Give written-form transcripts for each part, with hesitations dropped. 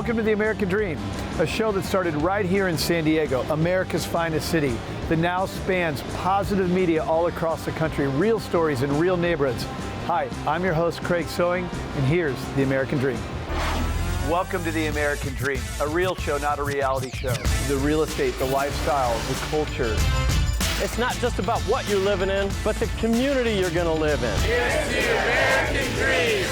Welcome to The American Dream, a show that started right here in San Diego, America's finest city, that now spans positive media all across the country, real stories in real neighborhoods. Hi, I'm your host, Craig Sewing, and here's The American Dream. Welcome to The American Dream, a real show, not a reality show. The real estate, the lifestyle, the culture. It's not just about what you're living in, but the community you're going to live in. It's The American Dream.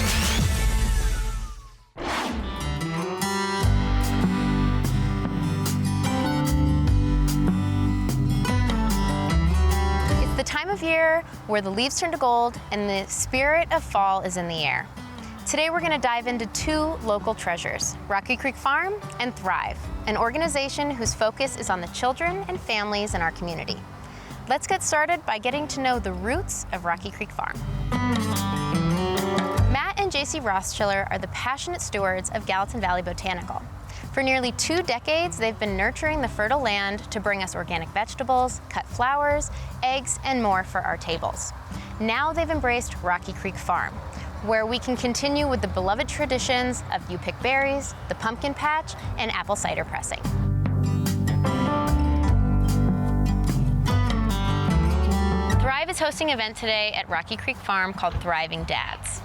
It's the time of year where the leaves turn to gold and the spirit of fall is in the air. Today we're going to dive into two local treasures, Rocky Creek Farm and Thrive, an organization whose focus is on the children and families in our community. Let's get started by getting to know the roots of Rocky Creek Farm. Matt and JC Rothschiller are the passionate stewards of Gallatin Valley Botanical. For nearly 2 decades, they've been nurturing the fertile land to bring us organic vegetables, cut flowers, eggs, and more for our tables. Now they've embraced Rocky Creek Farm, where we can continue with the beloved traditions of You Pick Berries, the pumpkin patch, and apple cider pressing. Thrive is hosting an event today at Rocky Creek Farm called Thriving Dads.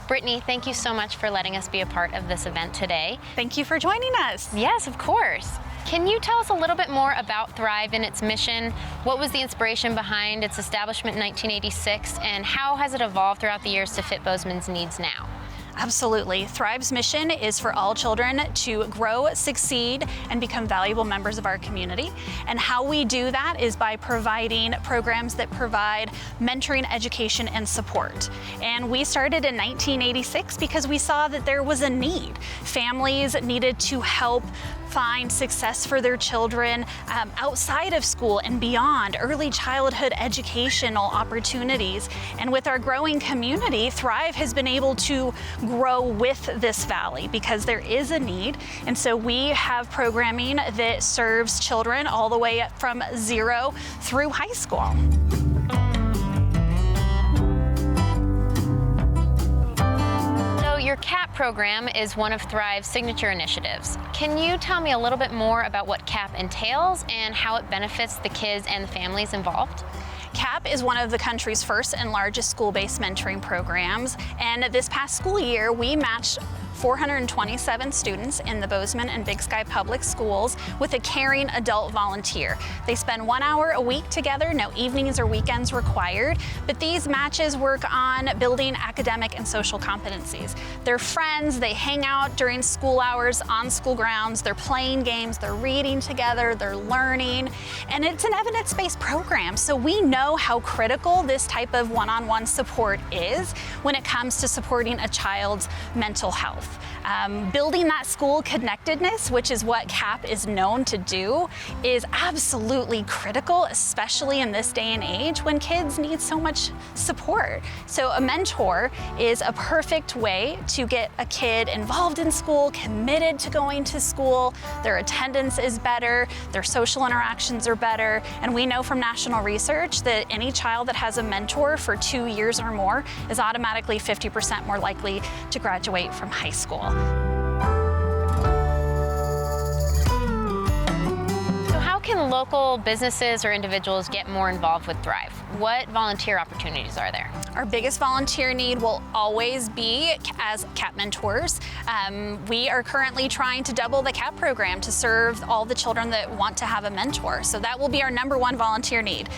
Brittney, thank you so much for letting us be a part of this event today. Thank you for joining us. Yes, of course. Can you tell us a little bit more about Thrive and its mission? What was the inspiration behind its establishment in 1986, and how has it evolved throughout the years to fit Bozeman's needs now? Absolutely. Thrive's mission is for all children to grow, succeed, and become valuable members of our community. And how we do that is by providing programs that provide mentoring, education, and support. And we started in 1986 because we saw that there was a need. Families needed to help find success for their children outside of school and beyond, early childhood educational opportunities. And with our growing community, Thrive has been able to grow with this valley because there is a need. And so we have programming that serves children all the way from 0 through high school. Your CAP program is one of Thrive's signature initiatives. Can you tell me a little bit more about what CAP entails and how it benefits the kids and the families involved? CAP is one of the country's first and largest school-based mentoring programs, and this past school year we matched 427 students in the Bozeman and Big Sky public schools with a caring adult volunteer. They spend 1 hour a week together, no evenings or weekends required, but these matches work on building academic and social competencies. They're friends, they hang out during school hours on school grounds, they're playing games, they're reading together, they're learning, and it's an evidence-based program, so we know how critical this type of one-on-one support is when it comes to supporting a child's mental health. Building that school connectedness, which is what CAP is known to do, is absolutely critical, especially in this day and age when kids need so much support. So a mentor is a perfect way to get a kid involved in school, committed to going to school, their attendance is better, their social interactions are better, and we know from national research that any child that has a mentor for 2 years or more is automatically 50% more likely to graduate from high school. So how can local businesses or individuals get more involved with Thrive? What volunteer opportunities are there? Our biggest volunteer need will always be as CAP mentors. We are currently trying to double the CAP program to serve all the children that want to have a mentor. So that will be our #1 volunteer need.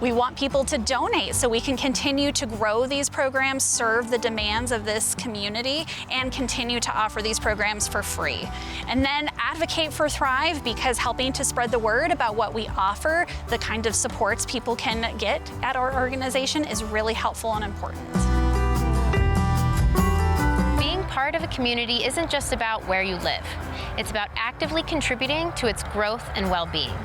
We want people to donate so we can continue to grow these programs, serve the demands of this community, and continue to offer these programs for free. And then advocate for Thrive, because helping to spread the word about what we offer, the kind of supports people can get at our organization, is really helpful and important. Being part of a community isn't just about where you live. It's about actively contributing to its growth and well-being.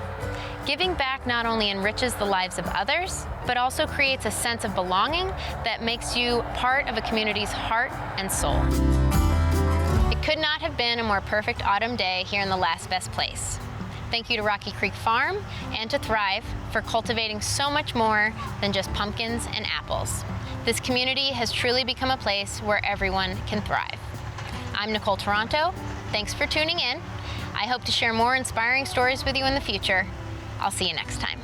Giving back not only enriches the lives of others, but also creates a sense of belonging that makes you part of a community's heart and soul. It could not have been a more perfect autumn day here in the last best place. Thank you to Rocky Creek Farm and to Thrive for cultivating so much more than just pumpkins and apples. This community has truly become a place where everyone can thrive. I'm Nicole Toronto. Thanks for tuning in. I hope to share more inspiring stories with you in the future. I'll see you next time.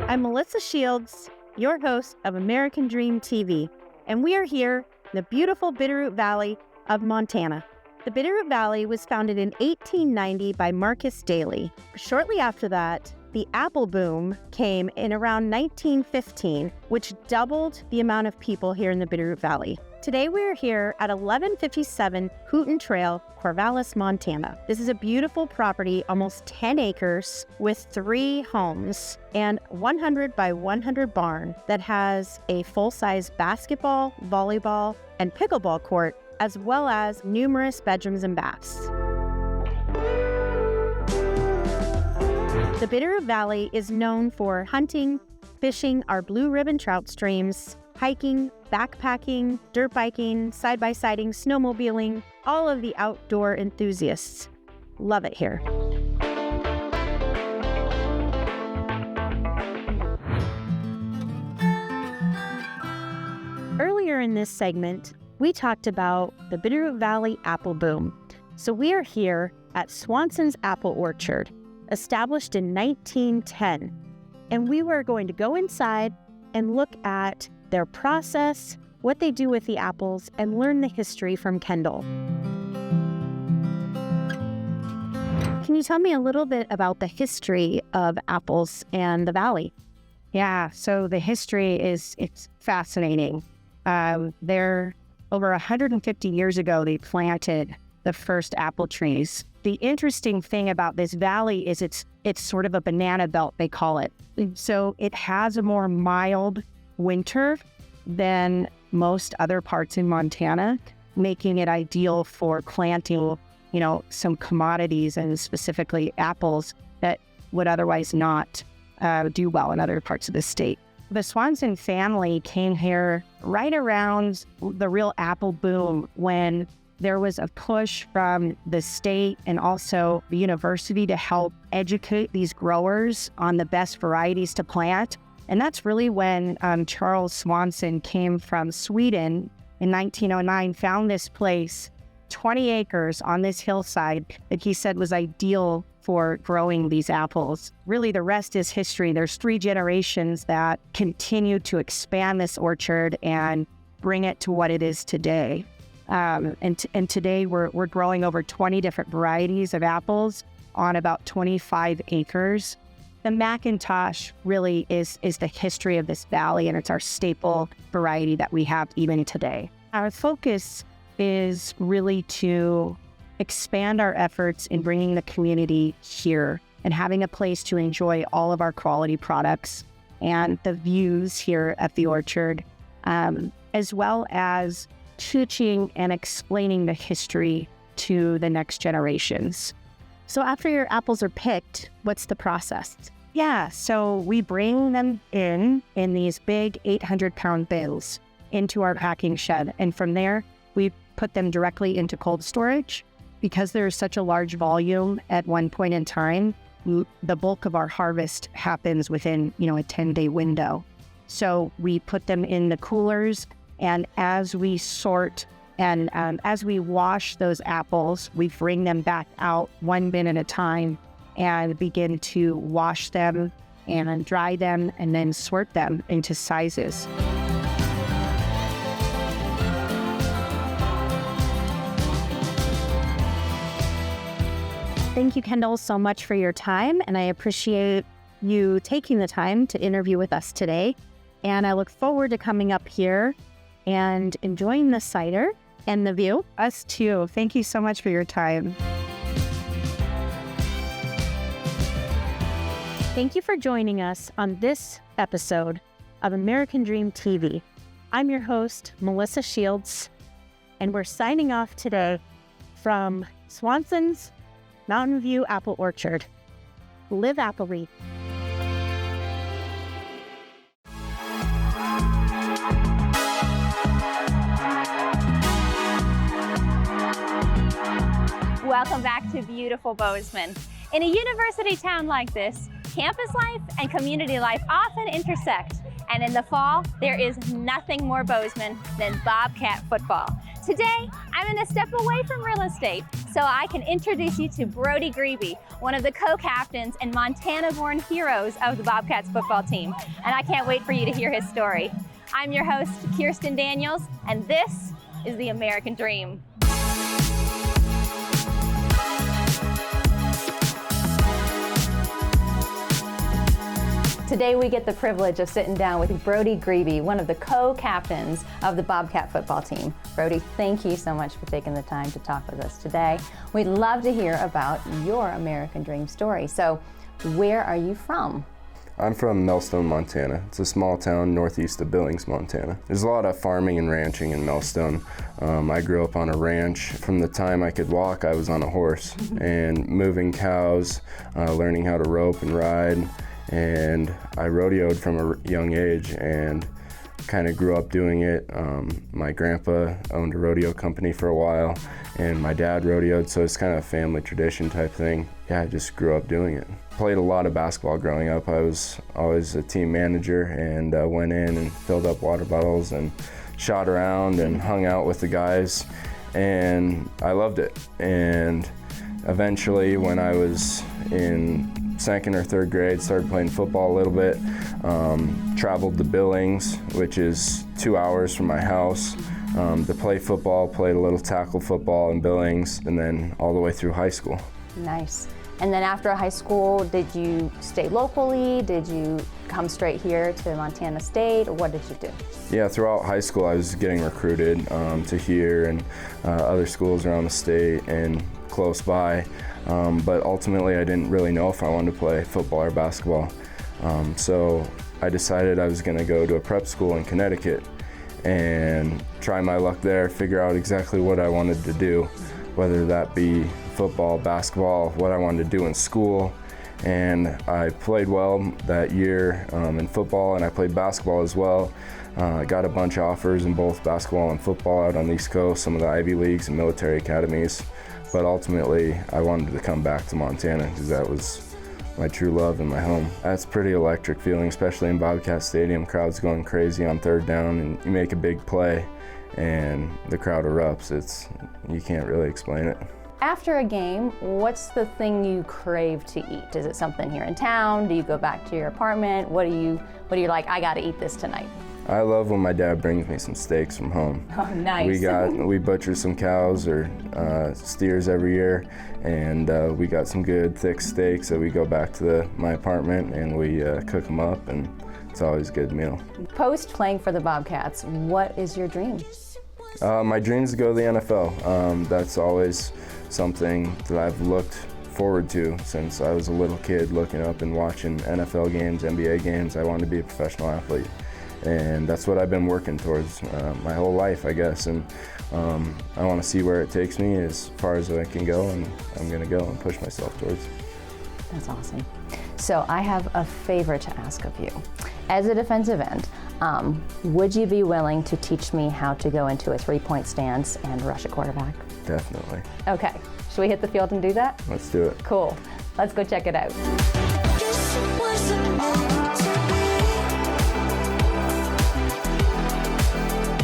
I'm Melissa Shields, your host of American Dream TV, and we are here in the beautiful Bitterroot Valley of Montana. The Bitterroot Valley was founded in 1890 by Marcus Daly. Shortly after that, the apple boom came in around 1915, which doubled the amount of people here in the Bitterroot Valley. Today we are here at 1157 Hooten Trail, Corvallis, Montana. This is a beautiful property, almost 10 acres with 3 homes and 100 by 100 barn that has a full-size basketball, volleyball, and pickleball court, as well as numerous bedrooms and baths. The Bitterroot Valley is known for hunting, fishing our blue ribbon trout streams, hiking, backpacking, dirt biking, side-by-siding, snowmobiling, all of the outdoor enthusiasts. Love it here. Earlier in this segment, we talked about the Bitterroot Valley apple boom. So we are here at Swanson's Apple Orchard, established in 1910. And we were going to go inside and look at their process, what they do with the apples, and learn the history from Kendall. Can you tell me a little bit about the history of apples and the valley? Yeah, so the history it's fascinating. They're over 150 years ago, they planted the first apple trees. The interesting thing about this valley is it's sort of a banana belt, they call it. So it has a more mild winter than most other parts in Montana, making it ideal for planting, some commodities and specifically apples that would otherwise not do well in other parts of the state. The Swanson family came here right around the real apple boom when there was a push from the state and also the university to help educate these growers on the best varieties to plant. And that's really when Charles Swanson came from Sweden in 1909, found this place, 20 acres on this hillside that he said was ideal for growing these apples. Really, the rest is history. There's 3 generations that continue to expand this orchard and bring it to what it is today. And today we're growing over 20 different varieties of apples on about 25 acres. The McIntosh really is the history of this valley, and it's our staple variety that we have even today. Our focus is really to expand our efforts in bringing the community here and having a place to enjoy all of our quality products and the views here at the orchard, as well as teaching and explaining the history to the next generations. So after your apples are picked, what's the process? Yeah, so we bring them in these big 800-pound bales into our packing shed. And from there, we put them directly into cold storage. Because there's such a large volume at one point in time, the bulk of our harvest happens within, a 10-day window. So we put them in the coolers, and as we sort and as we wash those apples, we bring them back out one bin at a time and begin to wash them and dry them and then sort them into sizes. Thank you, Kendall, so much for your time, and I appreciate you taking the time to interview with us today. And I look forward to coming up here and enjoying the cider and the view. Us too. Thank you so much for your time. Thank you for joining us on this episode of American Dream TV. I'm your host, Melissa Shields, and we're signing off today from Swanson's Mountain View Apple Orchard. Live Applery. Welcome back to beautiful Bozeman. In a university town like this, campus life and community life often intersect, and in the fall, there is nothing more Bozeman than Bobcat football. Today, I'm going to step away from real estate so I can introduce you to Brody Grebe, one of the co-captains and Montana-born heroes of the Bobcats football team, and I can't wait for you to hear his story. I'm your host, Kirsten Daniels, and this is the American Dream. Today we get the privilege of sitting down with Brody Grebe, one of the co-captains of the Bobcat football team. Brody, thank you so much for taking the time to talk with us today. We'd love to hear about your American Dream story. So, where are you from? I'm from Melstone, Montana. It's a small town northeast of Billings, Montana. There's a lot of farming and ranching in Melstone. I grew up on a ranch. From the time I could walk, I was on a horse and moving cows, learning how to rope and ride. And I rodeoed from a young age and kind of grew up doing it. My grandpa owned a rodeo company for a while, and my dad rodeoed, so it's kind of a family tradition type thing. Yeah, I just grew up doing it. Played a lot of basketball growing up. I was always a team manager and went in and filled up water bottles and shot around and hung out with the guys, and I loved it. And eventually, when I was in second or third grade, started playing football a little bit, traveled to Billings, which is 2 hours from my house, to play football, played a little tackle football in Billings, and then all the way through high school. Nice. And then after high school, did you stay locally? Did you come straight here to Montana State, or what did you do? Yeah, throughout high school I was getting recruited to here and other schools around the state and close by. But ultimately I didn't really know if I wanted to play football or basketball. So I decided I was going to go to a prep school in Connecticut and try my luck there, figure out exactly what I wanted to do, whether that be football, basketball, what I wanted to do in school. And I played well that year in football, and I played basketball as well. I got a bunch of offers in both basketball and football out on the East Coast, some of the Ivy Leagues and military academies. But ultimately, I wanted to come back to Montana because that was my true love and my home. That's a pretty electric feeling, especially in Bobcat Stadium. Crowd's going crazy on third down, and you make a big play, and the crowd erupts. You can't really explain it. After a game, what's the thing you crave to eat? Is it something here in town? Do you go back to your apartment? What are you like, I gotta eat this tonight? I love when my dad brings me some steaks from home. Oh, nice. We butcher some cows or steers every year, and we got some good thick steaks, so we go back to my apartment and we cook them up, and it's always a good meal. Post playing for the Bobcats, what is your dream? My dream is to go to the NFL. That's always something that I've looked forward to since I was a little kid, looking up and watching NFL games, NBA games. I wanted to be a professional athlete. And that's what I've been working towards my whole life, I guess. And I want to see where it takes me as far as I can go, and I'm going to go and push myself towards it. That's awesome. So I have a favor to ask of you. As a defensive end, would you be willing to teach me how to go into a three-point stance and rush a quarterback? Definitely. Okay. Should we hit the field and do that? Let's do it. Cool. Let's go check it out.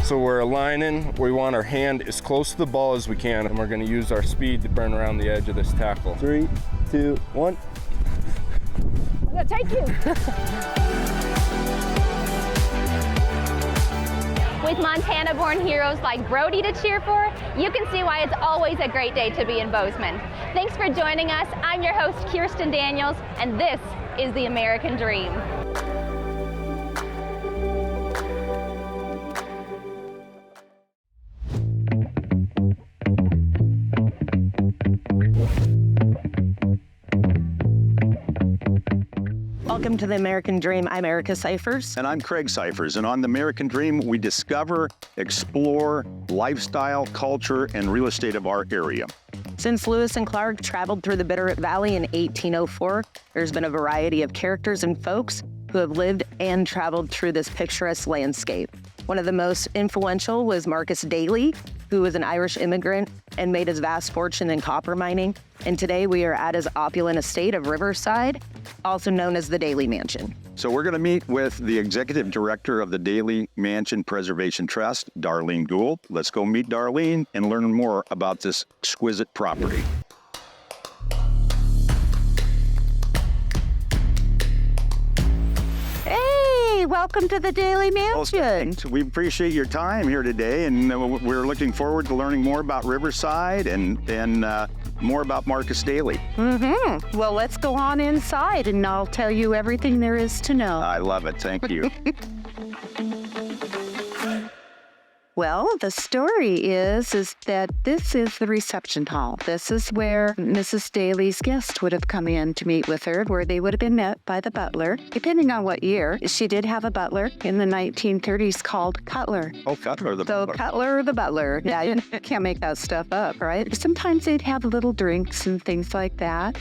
So we're aligning. We want our hand as close to the ball as we can, and we're going to use our speed to burn around the edge of this tackle. 3, 2, 1. I'm going to take you. With Montana-born heroes like Brody to cheer for, you can see why it's always a great day to be in Bozeman. Thanks for joining us. I'm your host, Kirsten Daniels, and this is the American Dream. Welcome to the American Dream. I'm Erica Cyphers. And I'm Craig Cyphers. And on the American Dream, we discover, explore lifestyle, culture, and real estate of our area. Since Lewis and Clark traveled through the Bitterroot Valley in 1804, there's been a variety of characters and folks who have lived and traveled through this picturesque landscape. One of the most influential was Marcus Daly, who was an Irish immigrant and made his vast fortune in copper mining. And today we are at his opulent estate of Riverside, also known as the Daly Mansion. So we're going to meet with the executive director of the Daly Mansion Preservation Trust, Darlene Gould. Let's go meet Darlene and learn more about this exquisite property. Hey, welcome to the Daly Mansion. We appreciate your time here today, and we're looking forward to learning more about Riverside and more about Marcus Daly. Mm-hmm. Well, let's go on inside and I'll tell you everything there is to know. I love it. Thank you. Well, the story is that this is the reception hall. This is where Mrs. Daly's guests would have come in to meet with her, where they would have been met by the butler. Depending on what year, she did have a butler in the 1930s called Cutler. Oh, Cutler the butler. So Cutler the butler. Yeah, you can't make that stuff up, right? Sometimes they'd have little drinks and things like that.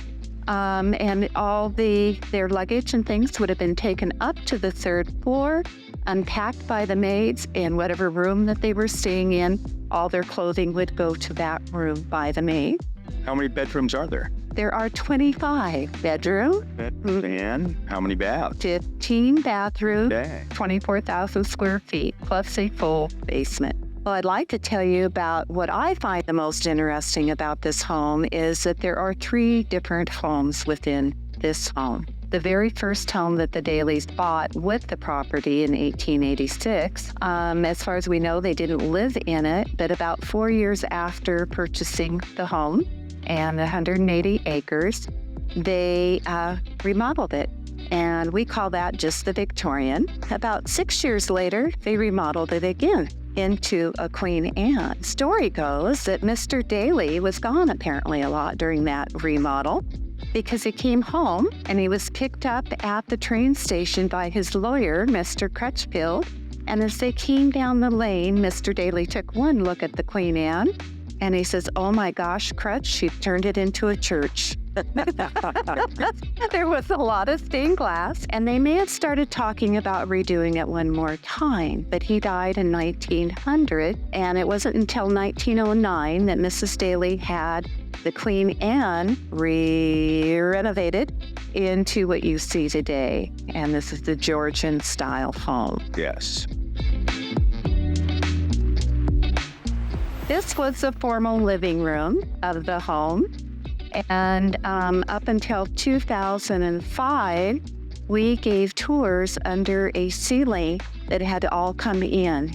And all their luggage and things would have been taken up to the third floor, unpacked by the maids, and whatever room that they were staying in, all their clothing would go to that room by the maid. How many bedrooms are there? There are 25 bedrooms. And how many baths? 15 bathrooms, Dang. 24,000 square feet, plus a full basement. Well, I'd like to tell you about what I find the most interesting about this home is that there are 3 different homes within this home. The very first home that the Dalys bought with the property in 1886, as far as we know, they didn't live in it, but about 4 years after purchasing the home and 180 acres, they remodeled it. And we call that just the Victorian. About 6 years later, they remodeled it again into a Queen Anne. Story goes that Mr. Daly was gone apparently a lot during that remodel, because he came home and he was picked up at the train station by his lawyer, Mr. Crutchfield. And as they came down the lane, Mr. Daly took one look at the Queen Anne and he says, "Oh my gosh, Crutch, she turned it into a church." There was a lot of stained glass, and they may have started talking about redoing it one more time, but he died in 1900, and it wasn't until 1909 that Mrs. Daly had the Queen Anne renovated into what you see today, and this is the Georgian style home. Yes. This was the formal living room of the home. And up until 2005, we gave tours under a ceiling that had to all come in.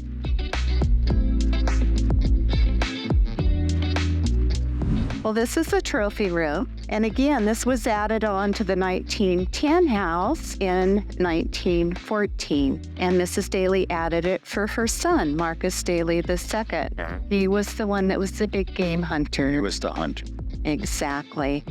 Well, this is the trophy room. And again, this was added on to the 1910 house in 1914. And Mrs. Daly added it for her son, Marcus Daly II. He was the one that was the big game hunter. He was the hunter. Exactly.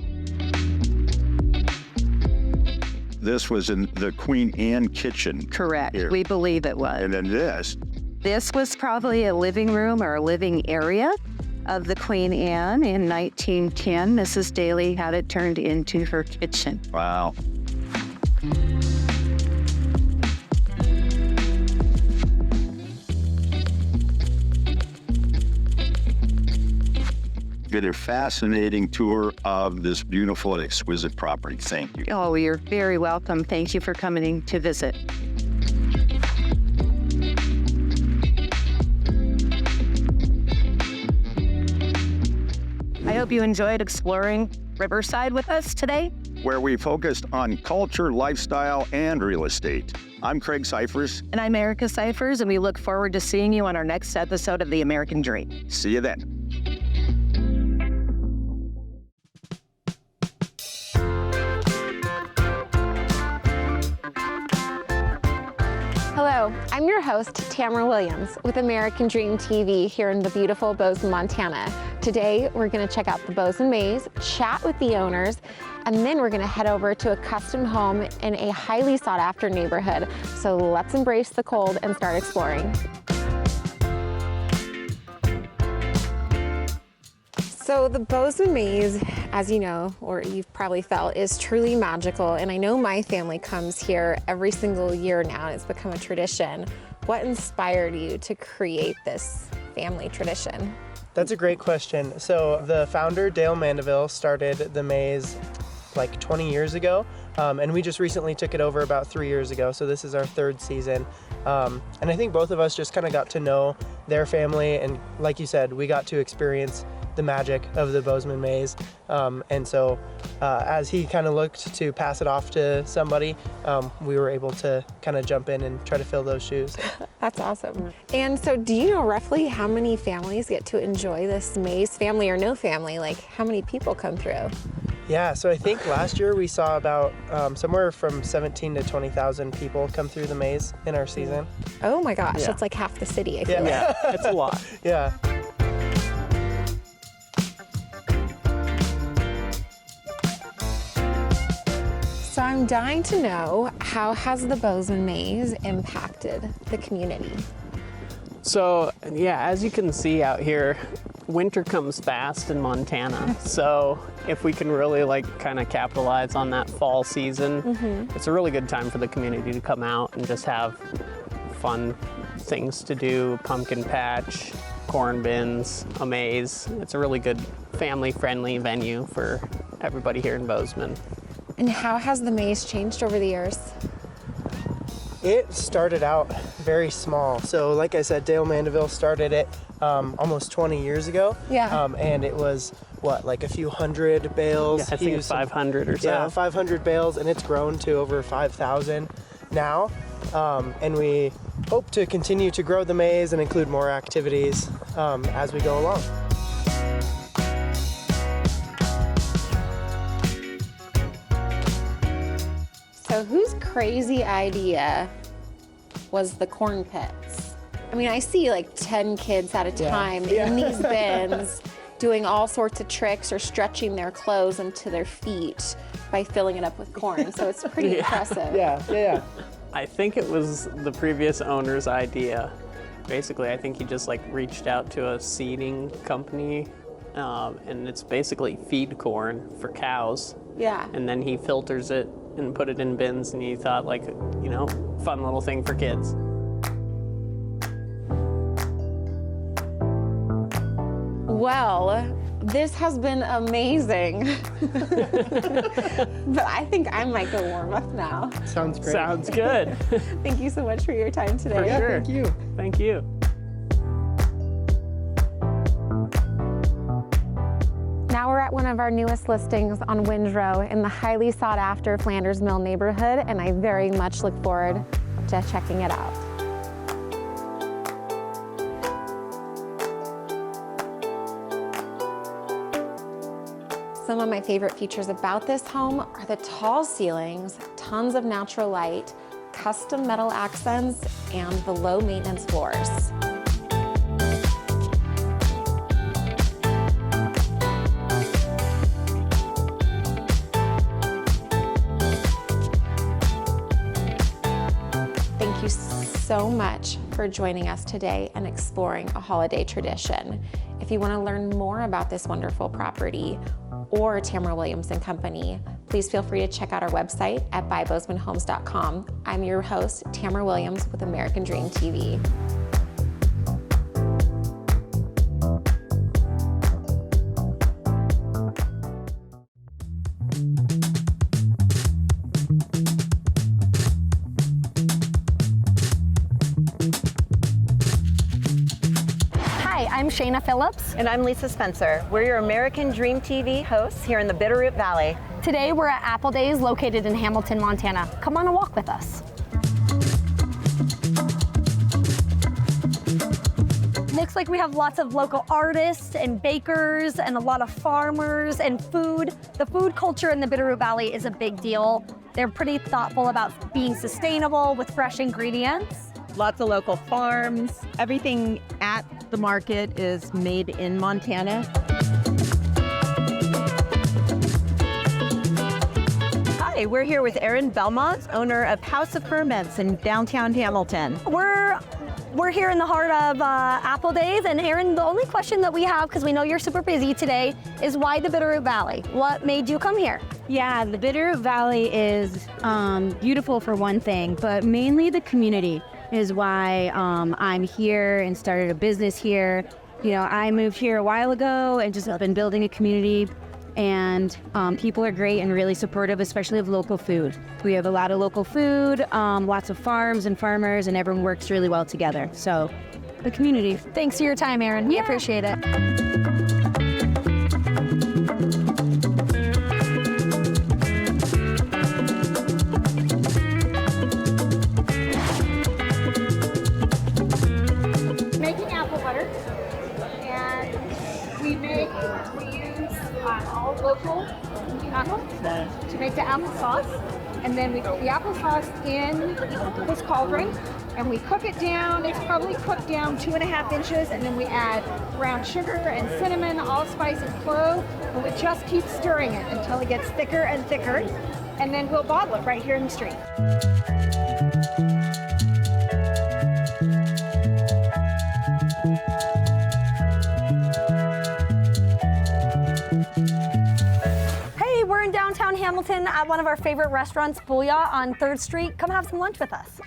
This was in the Queen Anne kitchen. Correct. Here. We believe it was. And then this. This was probably a living room or a living area of the Queen Anne in 1910. Mrs. Daly had it turned into her kitchen. Wow. Did a fascinating tour of this beautiful and exquisite property. Thank you. Oh, you're very welcome. Thank you for coming to visit. I hope you enjoyed exploring Riverside with us today, where we focused on culture, lifestyle, and real estate. I'm Craig Cyphers. And I'm Erica Cyphers, and we look forward to seeing you on our next episode of The American Dream. See you then. Hello, I'm your host, Tamara Williams, with American Dream TV here in the beautiful Bozeman, Montana. Today, we're gonna check out the Bozeman Maze, chat with the owners, and then we're gonna head over to a custom home in a highly sought after neighborhood. So let's embrace the cold and start exploring. So the Bozeman Maze, as you know, or you've probably felt, is truly magical. And I know my family comes here every single year now, and it's become a tradition. What inspired you to create this family tradition? That's a great question. So the founder, Dale Mandeville, started the maze like 20 years ago, and we just recently took it over about 3 years ago, so this is our third season. And I think both of us just kind of got to know their family, and like you said, we got to experience the magic of the Bozeman maze. And so as he kind of looked to pass it off to somebody, we were able to kind of jump in and try to fill those shoes. That's awesome. And so do you know roughly how many families get to enjoy this maze, family or no family? Like how many people come through? Yeah, so I think last year we saw about somewhere from 17 to 20,000 people come through the maze in our season. Oh my gosh, Yeah. that's like half the city, I feel like. Yeah, it's a lot. Yeah. So I'm dying to know, how has the Bozeman maze impacted the community? So yeah, as you can see out here, winter comes fast in Montana. So if we can really like kind of capitalize on that fall season, it's a really good time for the community to come out and just have fun things to do, pumpkin patch, corn bins, a maze. It's a really good family-friendly venue for everybody here in Bozeman. And how has the maze changed over the years? It started out very small. So like I said, Dale Mandeville started it almost 20 years ago. Yeah. And it was, what, like a few hundred bales? Yeah, I think 500 or so. Yeah, 500 bales, and it's grown to over 5,000 now. And we hope to continue to grow the maze and include more activities as we go along. So whose crazy idea was the corn pits? I mean, I see like 10 kids at a time in these bins doing all sorts of tricks or stretching their clothes into their feet by filling it up with corn. So it's pretty impressive. Yeah. I think it was the previous owner's idea. Basically, I think he just like reached out to a seeding company, and it's basically feed corn for cows. Yeah. And then he filters it and put it in bins, and he thought like, you know, fun little thing for kids. Well, this has been amazing. But I think I might go warm up now. Sounds great. Sounds good. Thank you so much for your time today. For sure. Thank you. Thank you. Now we're at one of our newest listings on Windrow in the highly sought after Flanders Mill neighborhood, and I very much look forward to checking it out. Some of my favorite features about this home are the tall ceilings, tons of natural light, custom metal accents, and the low maintenance floors. Thank you so much for joining us today and exploring a holiday tradition. If you want to learn more about this wonderful property or Tamara Williams & Company, please feel free to check out our website at buybozemanhomes.com. I'm your host, Tamara Williams with American Dream TV. Hi, I'm Shayna Phillips. And I'm Lisa Spencer. We're your American Dream TV hosts here in the Bitterroot Valley. Today we're at Apple Days located in Hamilton, Montana. Come on a walk with us. Looks like we have lots of local artists and bakers and a lot of farmers and food. The food culture in the Bitterroot Valley is a big deal. They're pretty thoughtful about being sustainable with fresh ingredients. Lots of local farms. Everything at the market is made in Montana. Hi, we're here with Erin Belmont, owner of House of Ferments in downtown Hamilton. We're here in the heart of Apple Days, and Erin, the only question that we have, because we know you're super busy today, is why the Bitterroot Valley? What made you come here? Yeah, the Bitterroot Valley is beautiful for one thing, but mainly the community is why I'm here and started a business here. I moved here a while ago and just have been building a community, and people are great and really supportive, especially of local food. We have a lot of local food, lots of farms and farmers, and everyone works really well together. So, the community. Thanks for your time, Erin. We appreciate it. Making apple butter, and we use all local apples to make the applesauce, and then we put the applesauce in this cauldron, and we cook it down. It's probably cooked down 2.5 inches, and then we add brown sugar and cinnamon, allspice and clove, and we just keep stirring it until it gets thicker and thicker, and then we'll bottle it right here in the street. Hey, we're in downtown Hamilton at one of our favorite restaurants, Booyah on 3rd Street. Come have some lunch with us.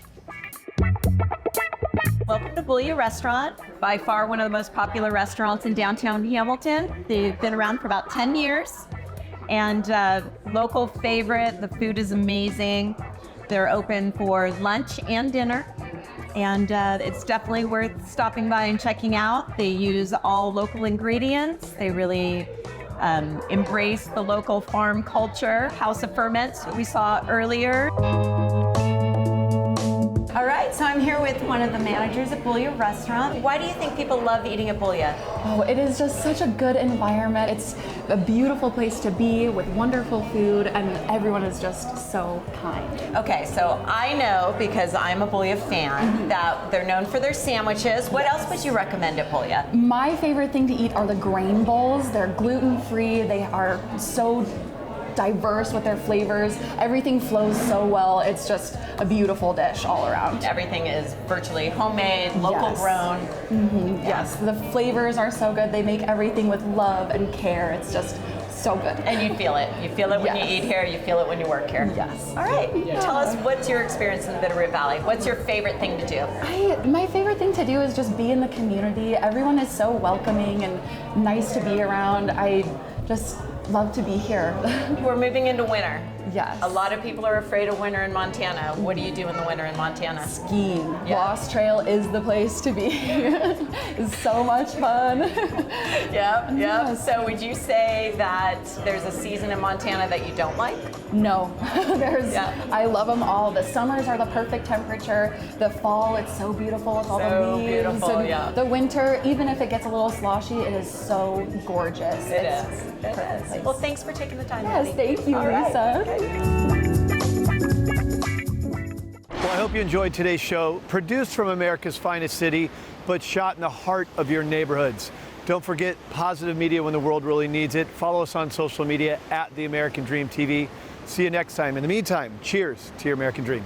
Welcome to Booyah Restaurant, by far one of the most popular restaurants in downtown Hamilton. They've been around for about 10 years, and local favorite. The food is amazing. They're open for lunch and dinner, and it's definitely worth stopping by and checking out. They use all local ingredients. They really embrace the local farm culture. House of Ferments we saw earlier. All right, so I'm here with one of the managers at Booyah Restaurant. Why do you think people love eating at Booyah? Oh, it is just such a good environment. It's a beautiful place to be with wonderful food, and everyone is just so kind. Okay, so I know, because I'm a Booyah fan, that they're known for their sandwiches. What else would you recommend at Booyah? My favorite thing to eat are the grain bowls. They're gluten-free. They are so diverse with their flavors. Everything flows so well. It's just a beautiful dish all around. Everything is virtually homemade, local grown. Yes, the flavors are so good. They make everything with love and care. It's just so good. And you feel it. You feel it when you eat here. You feel it when you work here. Yes. All right. Tell us, what's your experience in the Bitterroot Valley? What's your favorite thing to do? My favorite thing to do is just be in the community. Everyone is so welcoming and nice to be around. I just love to be here. We're moving into winter. Yes. A lot of people are afraid of winter in Montana. What do you do in the winter in Montana? Skiing. Lost Trail is the place to be. It's so much fun. Yep. Yes. So would you say that there's a season in Montana that you don't like? No. I love them all. The summers are the perfect temperature. The fall, it's so beautiful with all the leaves. Beautiful, and the winter, even if it gets a little sloshy, it is so gorgeous. It is. Well, thanks for taking the time. Yes, thank you, All right. Lisa. Okay. Well, I hope you enjoyed today's show, produced from America's finest city, but shot in the heart of your neighborhoods. Don't forget positive media when the world really needs it. Follow us on social media at The American Dream TV. See you next time. In the meantime, cheers to your American dream.